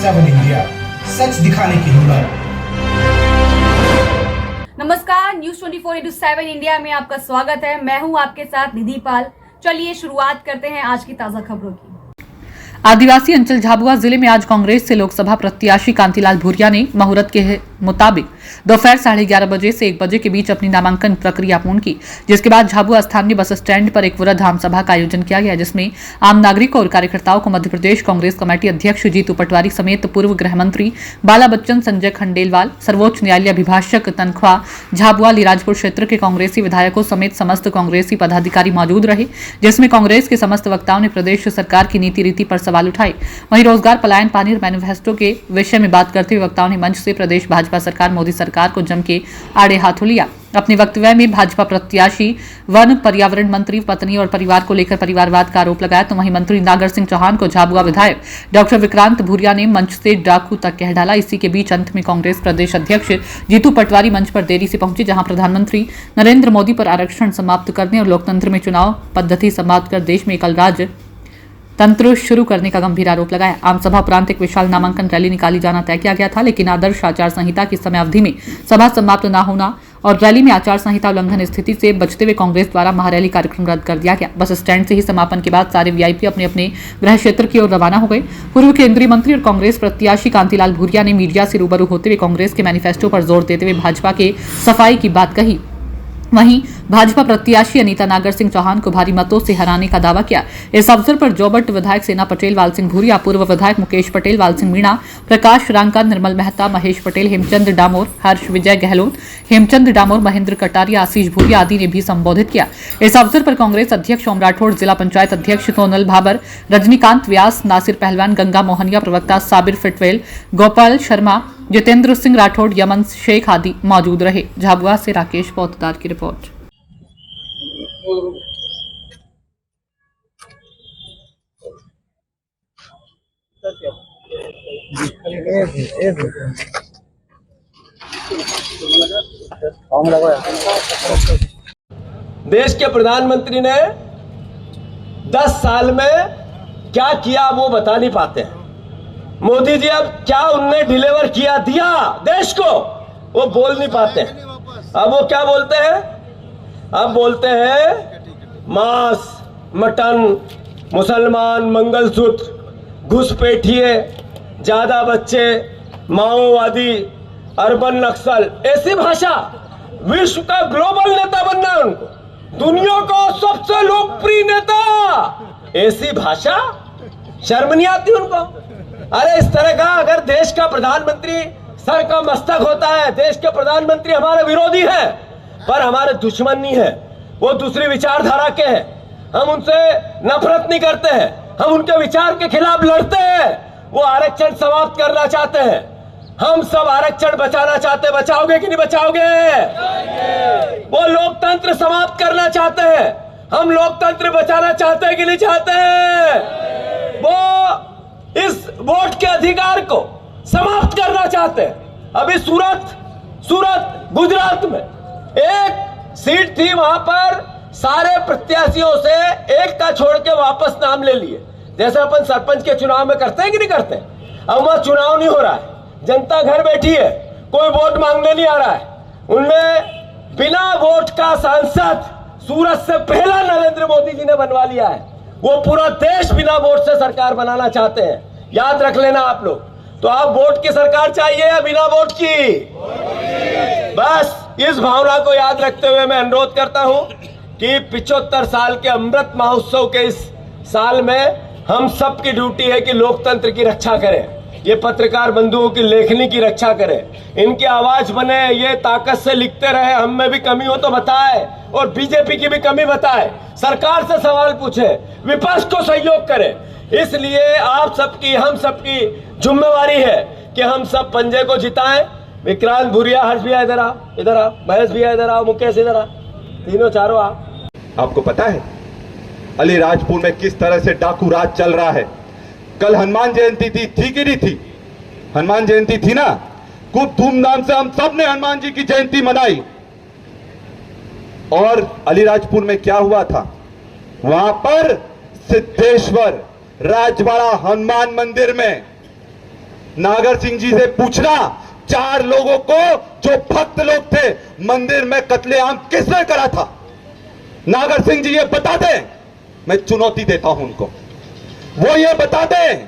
7 India, सच दिखाने की हिम्मत। नमस्कार, न्यूज 24/7 इंडिया में आपका स्वागत है। मैं हूं आपके साथ निधि पाल। चलिए शुरुआत करते हैं आज की ताजा खबरों की। आदिवासी अंचल झाबुआ जिले में आज कांग्रेस से लोकसभा प्रत्याशी कांतिलाल भूरिया ने मुहूर्त के मुताबिक दोपहर 11:30 बजे से 1 बजे के बीच अपनी नामांकन प्रक्रिया पूर्ण की, जिसके बाद झाबुआ स्थानीय बस स्टैंड पर एक वृहद आम सभा का आयोजन किया गया, जिसमें आम नागरिकों और कार्यकर्ताओं को मध्य प्रदेश कांग्रेस कमेटी अध्यक्ष जीतू पटवारी समेत पूर्व गृह मंत्री बाला बच्चन, संजय खंडेलवाल, सर्वोच्च न्यायालय अभिभाषक तनख्वाह झाबुआ लीराजपुर क्षेत्र के कांग्रेसी विधायकों समेत समस्त कांग्रेसी पदाधिकारी मौजूद रहे, जिसमें कांग्रेस के समस्त वक्ताओं ने प्रदेश सरकार की नीति रीति पर सवाल उठाए। वहीं रोजगार पलायन पानी और मैनिफेस्टो के विषय में बात करते हुए वक्ताओं ने मंच से प्रदेश भाजपा सरकार मोदी सरकार को जम के आड़े हाथों लिया। अपने वक्तव्य में भाजपा प्रत्याशी वन पर्यावरण मंत्री पत्नी और परिवार को लेकर परिवारवाद का आरोप लगाया, तो वहीं मंत्री नागर सिंह चौहान को झाबुआ विधायक डॉक्टर विक्रांत भूरिया ने मंच से डाकू तक कह डाला। इसी के बीच अंत में कांग्रेस प्रदेश अध्यक्ष जीतू पटवारी मंच पर देरी से पहुंचे, जहां प्रधानमंत्री नरेंद्र मोदी पर आरक्षण समाप्त करने और लोकतंत्र में चुनाव पद्धति समाप्त कर देश में एकल राज तंत्र शुरू करने का गंभीर आरोप लगाया। आम सभा उपरांत एक विशाल नामांकन रैली निकाली जाना तय किया गया था, लेकिन आदर्श आचार संहिता की समय अवधि में सभा समाप्त न होना और रैली में आचार संहिता उल्लंघन स्थिति से बचते हुए कांग्रेस द्वारा महारैली कार्यक्रम रद्द कर दिया गया। बस स्टैंड से ही समापन के बाद सारे वीआईपी अपने अपने गृह क्षेत्र की ओर रवाना हो गए। पूर्व केंद्रीय मंत्री और कांग्रेस प्रत्याशी कांतिलाल भूरिया ने मीडिया से रूबरू होते हुए कांग्रेस के मैनिफेस्टो पर जोर देते हुए भाजपा के सफाई की बात कही। वहीं भाजपा प्रत्याशी अनीता नागर सिंह चौहान को भारी मतों से हराने का दावा किया। इस अवसर पर जोबट विधायक सेना पटेल वाल सिंह भूरिया, पूर्व विधायक मुकेश पटेल, वाल सिंह मीणा, प्रकाश रांका, निर्मल मेहता, महेश पटेल, हेमचंद डामोर, हर्ष विजय गहलोत, हेमचंद डामोर, महेंद्र कटारिया, आशीष भूरिया आदि ने भी संबोधित किया। इस अवसर पर कांग्रेस अध्यक्ष ओम राठौड़, जिला पंचायत अध्यक्ष सोनल भाबर, रजनीकांत व्यास, नासिर पहलवान, गंगा मोहनिया, प्रवक्ता साबिर फिटवेल, गोपाल शर्मा, जितेंद्र सिंह राठौड़, यमन शेख आदि मौजूद रहे। झाबुआ से राकेश पोतदार की रिपोर्ट। देश के प्रधानमंत्री ने 10 साल में क्या किया वो बता नहीं पाते हैं। मोदी जी अब क्या उनने डिलीवर किया दिया देश को, वो बोल नहीं पाते हैं। अब वो क्या बोलते हैं? अब बोलते हैं मांस, मटन, मुसलमान, मंगलसूत्र, घुसपैठिए, ज्यादा बच्चे, माओवादी, अर्बन नक्सल, ऐसी भाषा। विश्व का ग्लोबल नेता बनना है उनको, दुनिया का सबसे लोकप्रिय नेता, ऐसी भाषा। शर्म नहीं आती उनको? अरे इस तरह का अगर देश का प्रधानमंत्री सर का मस्तक होता है, देश के प्रधानमंत्री हमारे विरोधी है पर हमारे दुश्मन नहीं है, वो दूसरी विचारधारा के हैं, हम उनसे नफरत नहीं करते हैं, हम उनके विचार के खिलाफ लड़ते हैं। वो आरक्षण समाप्त करना चाहते हैं, हम सब आरक्षण बचाना चाहते हैं। बचाओगे कि नहीं बचाओगे? वो लोकतंत्र समाप्त करना चाहते हैं, हम लोकतंत्र बचाना चाहते हैं कि नहीं चाहते हैं? वो इस वोट के अधिकार को समाप्त करना चाहते हैं। अभी सूरत गुजरात में एक सीट थी, वहां पर सारे प्रत्याशियों से एक का छोड़ के वापस नाम ले लिए, जैसे अपन सरपंच के चुनाव में करते हैं कि नहीं करते। अब वहां चुनाव नहीं हो रहा है, जनता घर बैठी है, कोई वोट मांगने नहीं आ रहा है। उनमें बिना वोट का सांसद सूरत से पहला नरेंद्र मोदी जी ने बनवा लिया है। वो पूरा देश बिना वोट से सरकार बनाना चाहते हैं, याद रख लेना आप लोग। तो आप वोट की सरकार चाहिए या बिना वोट की? बस इस भावना को याद रखते हुए मैं अनुरोध करता हूं कि 75 साल के अमृत महोत्सव के इस साल में हम सब की ड्यूटी है कि लोकतंत्र की रक्षा करें, ये पत्रकार बंधुओं की लेखनी की रक्षा करें, इनकी आवाज बने, ये ताकत से लिखते रहे, हम में भी कमी हो तो बताए और बीजेपी की भी कमी बताए, सरकार से सवाल पूछे, विपक्ष को सहयोग करे। इसलिए आप सबकी, हम सबकी जिम्मेवारी है कि हम सब पंजे को जिताएं। विक्रांत भूरिया, हर्ष भैया इधर आओ, महेश भैया इधर आओ, मुकेश इधर आओ, तीनों चारों आओ। आपको पता है अलीराजपुर में किस तरह से डाकू राज चल रहा है? कल हनुमान जयंती थी कि नहीं थी? हनुमान जयंती थी ना, खूब धूमधाम से हम सब ने हनुमान जी की जयंती मनाई। और अलीराजपुर में क्या हुआ था? वहां पर सिद्धेश्वर राजवाड़ा हनुमान मंदिर में नागर सिंह जी से पूछना, 4 लोगों को जो भक्त लोग थे मंदिर में कत्लेआम किसने करा था? नागर सिंह जी ये बता दें, मैं चुनौती देता हूं उनको, वो ये बता दें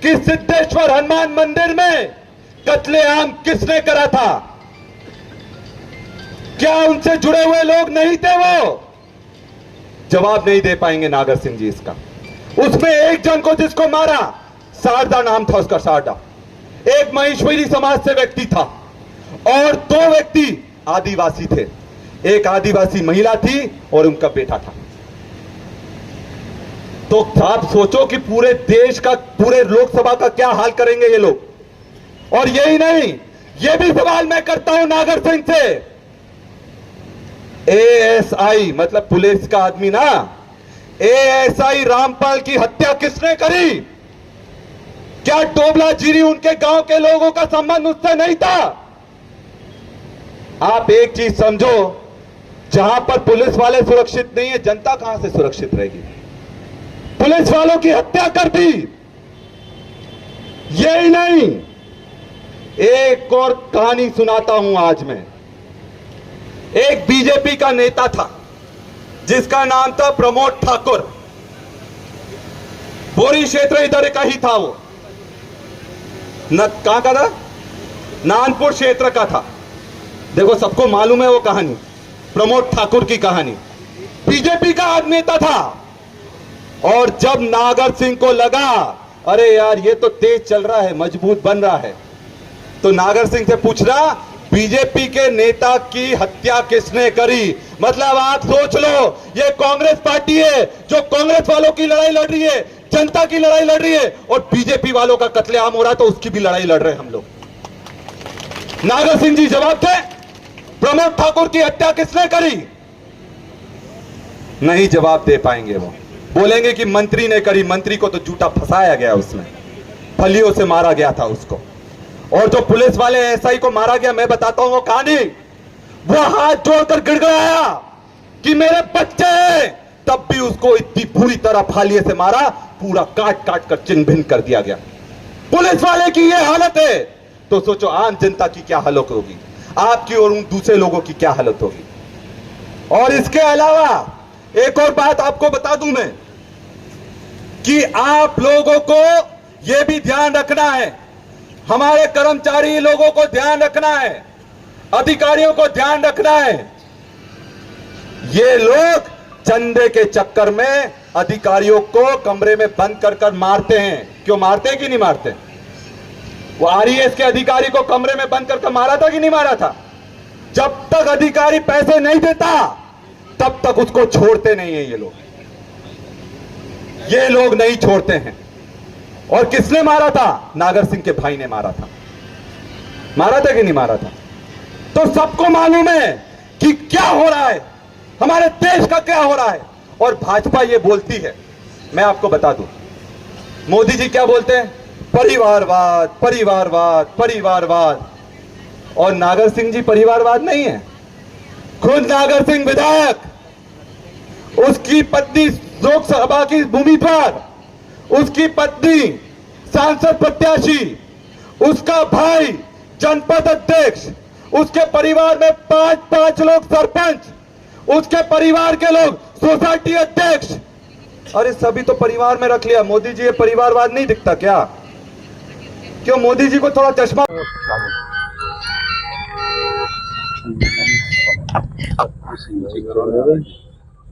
कि सिद्धेश्वर हनुमान मंदिर में कत्लेआम किसने करा था? क्या उनसे जुड़े हुए लोग नहीं थे? वो जवाब नहीं दे पाएंगे नागर सिंह जी इसका। उसमें एक जन को जिसको मारा, शारदा नाम था उसका, शारदा, एक महेश्वरी समाज से व्यक्ति था और 2 व्यक्ति आदिवासी थे, एक आदिवासी महिला थी और उनका बेटा था। तो आप सोचो कि पूरे देश का, पूरे लोकसभा का क्या हाल करेंगे ये लोग। और यही नहीं, ये भी सवाल मैं करता हूं नागर सिंह से, एएसआई मतलब पुलिस का आदमी ना, एएसआई रामपाल की हत्या किसने करी? क्या टोबला जीरी उनके गांव के लोगों का संबंध उससे नहीं था? आप एक चीज समझो, जहां पर पुलिस वाले सुरक्षित नहीं है, जनता कहां से सुरक्षित रहेगी? पुलिस वालों की हत्या कर दी। यही नहीं, एक और कहानी सुनाता हूं आज मैं। एक बीजेपी का नेता था जिसका नाम था प्रमोद ठाकुर, बोरी क्षेत्र इधर का ही था वो, कहां का था? नानपुर क्षेत्र का था। देखो सबको मालूम है वो कहानी, प्रमोद ठाकुर की कहानी। बीजेपी का नेता था और जब नागर सिंह को लगा अरे यार ये तो तेज चल रहा है, मजबूत बन रहा है, तो नागर सिंह से पूछना बीजेपी के नेता की हत्या किसने करी? मतलब आप सोच लो, ये कांग्रेस पार्टी है जो कांग्रेस वालों की लड़ाई लड़ रही है, जनता की लड़ाई लड़ रही है, और बीजेपी वालों का कत्लेआम हो रहा है तो उसकी भी लड़ाई लड़ रहे हैं हम लोग। नागर सिंह जी जवाब दे, प्रमोद ठाकुर की हत्या किसने करी? नहीं जवाब दे पाएंगे। वो बोलेंगे कि मंत्री ने करी, मंत्री को तो झूठा फंसाया गया, उसमें फलियों से मारा गया था उसको। और जो पुलिस वाले एसआई को मारा गया, मैं बताता हूं वो कहानी। वो हाथ जोड़कर गिड़गिड़ाया कि मेरे बच्चे हैं, तब भी उसको इतनी बुरी तरह फालिए से मारा, पूरा काट काट कर चिन्ह भिन्न कर दिया गया। पुलिस वाले की ये हालत है तो सोचो आम जनता की क्या हालत होगी, आपकी और उन दूसरे लोगों की क्या हालत होगी। और इसके अलावा एक और बात आपको बता दूं मैं कि आप लोगों को यह भी ध्यान रखना है, हमारे कर्मचारी लोगों को ध्यान रखना है, अधिकारियों को ध्यान रखना है। ये लोग चंदे के चक्कर में अधिकारियों को कमरे में बंद कर कर मारते हैं। क्यों मारते हैं कि नहीं मारते? वो आरएएस के अधिकारी को कमरे में बंद कर मारा था कि नहीं मारा था? जब तक अधिकारी पैसे नहीं देता तब तक उसको छोड़ते नहीं है ये लोग नहीं छोड़ते हैं। और किसने मारा था? नागर सिंह के भाई ने मारा था। मारा था कि नहीं मारा था? तो सबको मालूम है कि क्या हो रहा है, हमारे देश का क्या हो रहा है। और भाजपा ये बोलती है, मैं आपको बता दूं, मोदी जी क्या बोलते हैं? परिवारवाद, परिवारवाद, परिवारवाद। और नागर सिंह जी परिवारवाद नहीं है। खुद नागर सिंह विधायक, उसकी पत्नी लोकसभा की उम्मीदवार, उसकी पत्नी सांसद प्रत्याशी, उसका भाई जनपद अध्यक्ष, उसके परिवार में 5 लोग सरपंच, उसके परिवार के लोग सोसाइटी अध्यक्ष। अरे सभी तो परिवार में रख लिया। मोदी जी ये परिवारवाद नहीं दिखता क्या? क्यों मोदी जी को थोड़ा चश्मा?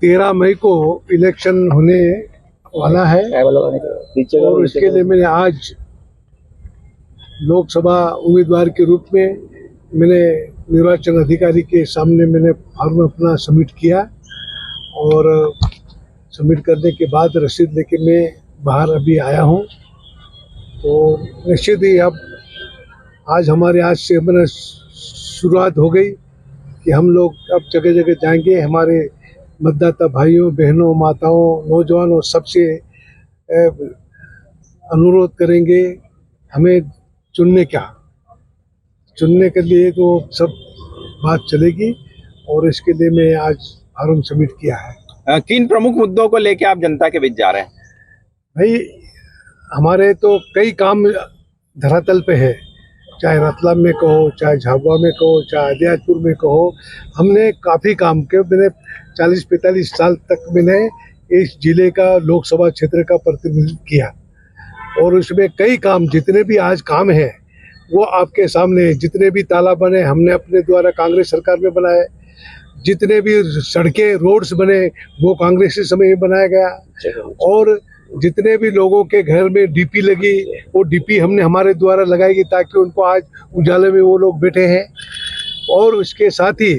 13 मई को इलेक्शन होने वाला है और इसके लिए मैंने आज लोकसभा उम्मीदवार के रूप में मैंने निर्वाचन अधिकारी के सामने मैंने फॉर्म अपना सबमिट किया और सबमिट करने के बाद रसीद लेके मैं बाहर अभी आया हूं। तो निश्चित ही अब आज हमारे आज से मैंने शुरुआत हो गई कि हम लोग अब जगह जगह जाएंगे, हमारे मतदाता भाइयों बहनों माताओं नौजवानों सबसे अनुरोध करेंगे हमें चुनने के लिए तो सब बात चलेगी और इसके लिए मैं आज फॉर्म सबमिट किया है। किन प्रमुख मुद्दों को लेकर आप जनता के बीच जा रहे हैं? भाई हमारे तो कई काम धरातल पे है, चाहे रतलाम में कहो, चाहे झाबुआ में कहो, चाहे अलियाजपुर में कहो। हमने काफ़ी काम किया। मैंने 40-45 साल तक मैंने इस जिले का लोकसभा क्षेत्र का प्रतिनिधित्व किया और उसमें कई काम, जितने भी आज काम हैं वो आपके सामने। जितने भी तालाब बने हमने अपने द्वारा कांग्रेस सरकार में बनाए, जितने भी सड़कें रोड्स बने वो कांग्रेस के समय में बनाया गया, और जितने भी लोगों के घर में डीपी लगी वो डीपी हमने हमारे द्वारा लगाई गई ताकि उनको आज उजाले में वो लोग बैठे हैं। और उसके साथ ही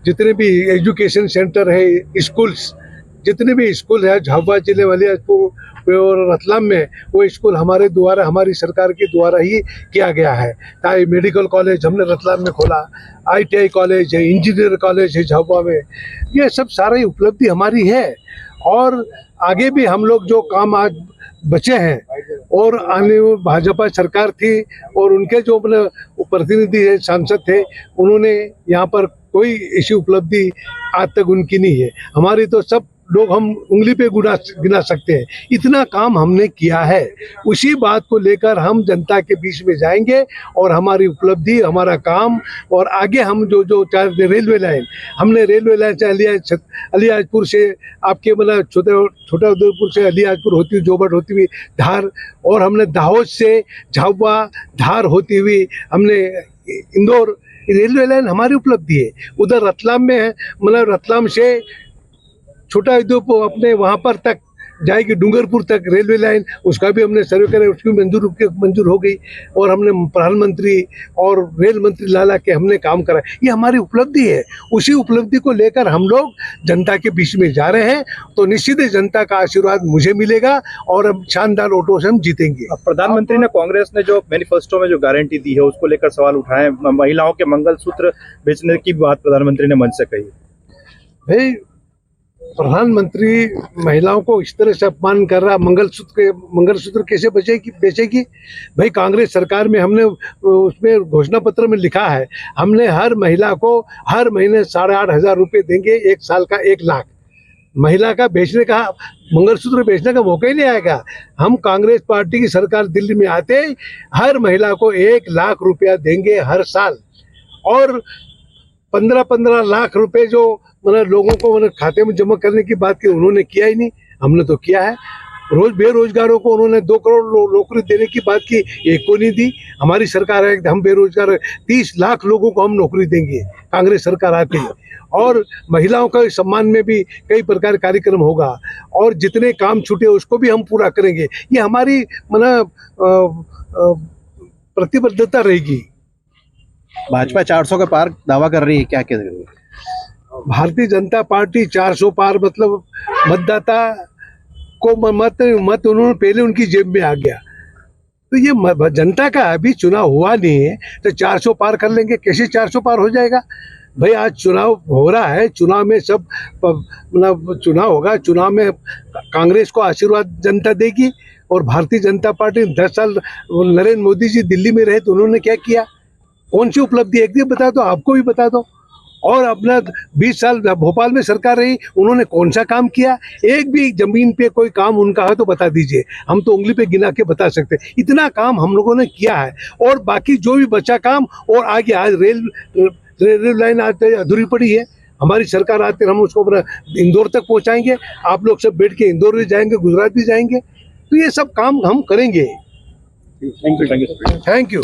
जितने भी एजुकेशन सेंटर है, स्कूल्स, जितने भी स्कूल है झाबुआ जिले वाले और रतलाम में, वो स्कूल हमारे द्वारा, हमारी सरकार के द्वारा ही किया गया है। ताकि मेडिकल कॉलेज हमने रतलाम में खोला, ITI कॉलेज है, इंजीनियर कॉलेज है झाबुआ में, ये सब सारी उपलब्धि हमारी है। और आगे भी हम लोग जो काम आज बचे हैं, और आने भाजपा सरकार थी और उनके जो प्रतिनिधि है, सांसद थे, उन्होंने यहाँ पर कोई ऐसी उपलब्धि आज तक उनकी नहीं है। हमारी तो सब लोग हम उंगली पे गिना सकते हैं, इतना काम हमने किया है। उसी बात को लेकर हम जनता के बीच में जाएंगे और हमारी उपलब्धि, हमारा काम, और आगे हम जो चाहे रेलवे लाइन, हमने रेलवे लाइन चाहे अलियाजपुर से आपके छोटा उदयपुर से अलियाजपुर होती हुई जोबट होती हुई धार, और हमने दाहोद से झाबुआ धार होती हुई हमने इंदौर, रेलवे लाइन हमारी उपलब्धि है। उधर रतलाम में है, रतलाम से छोटा उदयपुर अपने वहाँ पर तक जाएगी, डूंगरपुर तक रेलवे लाइन, उसका भी हमने सर्वे करा, उसकी मंजूर हो गई। और हमने प्रधानमंत्री और रेल मंत्री लाला के हमने काम करा, ये हमारी उपलब्धि है। उसी उपलब्धि को लेकर हम लोग जनता के बीच में जा रहे हैं, तो निश्चित ही जनता का आशीर्वाद मुझे मिलेगा और अब शानदार वोटों से हम जीतेंगे। प्रधानमंत्री ने, कांग्रेस ने जो मैनिफेस्टो में जो गारंटी दी है उसको लेकर सवाल उठाए, महिलाओं के मंगलसूत्र बेचने की बात प्रधानमंत्री ने मंच से कही। भाई, प्रधानमंत्री महिलाओं को इस तरह से अपमान कर रहा, मंगलसूत्र कैसे बेचेगी? भाई, कांग्रेस सरकार में हमने उसमें घोषणा पत्र में लिखा है, हमने हर महिला को हर महीने 8,500 रुपये देंगे, 1 साल का 1 लाख। महिला का बेचने का, मंगलसूत्र बेचने का मौका ही नहीं आएगा। हम कांग्रेस पार्टी की सरकार दिल्ली में आते हर महिला को 1 लाख रुपया देंगे हर साल, और 15-15 लाख रुपए जो लोगों को खाते में जमा करने की बात की, उन्होंने किया ही नहीं, हमने तो किया है। बेरोजगारों को उन्होंने 2 करोड़ नौकरी देने की बात की, एक को नहीं दी। हमारी सरकार है, हम बेरोजगार 30 लाख लोगों को हम नौकरी देंगे कांग्रेस सरकार आती है। और महिलाओं का सम्मान में भी कई प्रकार कार्यक्रम होगा, और जितने काम छूटे उसको भी हम पूरा करेंगे। ये हमारी प्रतिबद्धता रहेगी। भाजपा 400 के पार दावा कर रही है, क्या कह रही है? भारतीय जनता पार्टी 400 पार मतलब मतदाता को मत उन्होंने पहले उनकी जेब में आ गया। तो ये जनता का अभी चुनाव हुआ नहीं है, तो 400 पार कर लेंगे? कैसे 400 पार हो जाएगा? भाई, आज चुनाव हो रहा है, चुनाव में सब चुनाव होगा, चुनाव में कांग्रेस को आशीर्वाद जनता देगी। और भारतीय जनता पार्टी 10 साल नरेंद्र मोदी जी दिल्ली में रहे तो उन्होंने क्या किया, कौन सी उपलब्धि एक दिन बता दो, आपको भी बता दो। और अपना 20 साल भोपाल में सरकार रही, उन्होंने कौन सा काम किया? एक भी जमीन पे कोई काम उनका है तो बता दीजिए, हम तो उंगली पे गिना के बता सकते हैं। इतना काम हम लोगों ने किया है, और बाकी जो भी बचा काम, और आगे आज रेल लाइन आते अधूरी पड़ी है, हमारी सरकार आते हम उसको इंदौर तक पहुंचाएंगे। आप लोग सब बैठ के इंदौर भी जाएंगे, गुजरात भी जाएंगे, तो ये सब काम हम करेंगे। Thank you. Thank you.